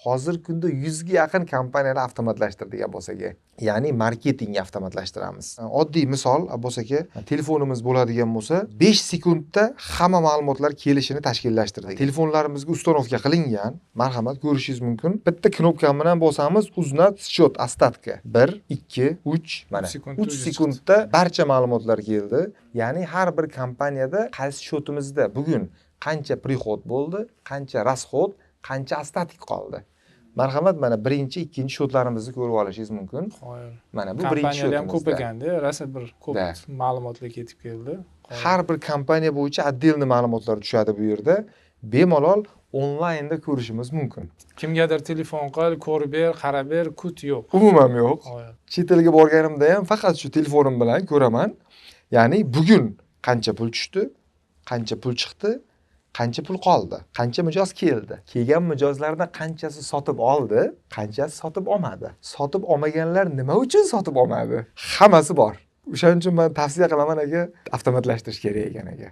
hozirgi kunda 100 ga yaqin kompaniyalar avtomatlashtirdik Abbos aka. Ya'ni marketingni avtomatlashtiramiz. Oddiy misol Abbos aka, telefonimiz bo'ladigan bo'lsa, 5 sekundda hamma ma'lumotlar kelishini tashkillashtirdik. Telefonlarimizga ustanovka qilingan, marhamat ko'rishingiz mumkin. Bitta knopka bilan bosamiz, uznat, счет, остатка. 1, 2, 3, mana 3 sekundda barcha ma'lumotlar keldi. Ya'ni har bir kompaniyada qaysi счетimizda bugun qancha prihod bo'ldi, qancha расход, qancha остаток qoldi. Marhamat, mana birinchi, ikkinchi счетlarimizni ko'rib olishingiz mumkin. Mana bu birinchi счетimiz. Kompaniyalar ham ko'p ekanda, rosa bir ko'p ma'lumotlar ketib keldi. Har bir kompaniya bo'yicha отдельный ma'lumotlar tushadi bu yerda. Bemalol onlaynda ko'rishimiz mumkin. Kimgadir telefon qil, ko'rib ber, qarab ber, kut yo'q. Umuman yo'q. Chet elga borganimda ham faqat shu telefonim bilan ko'raman. Ya'ni bugun qancha pul tushdi, qancha pul chiqdi, qancha pul qoldi, qancha mijoz keldi, kelgan mijozlardan qanchasi sotib oldi, qanchasi sotib olmadi, sotib olmaganlar nima uchun sotib olmadi, hammasi bor. O'shaning uchun men tavsiya qilaman aka, avtomatlashtirish kerak ekan aka.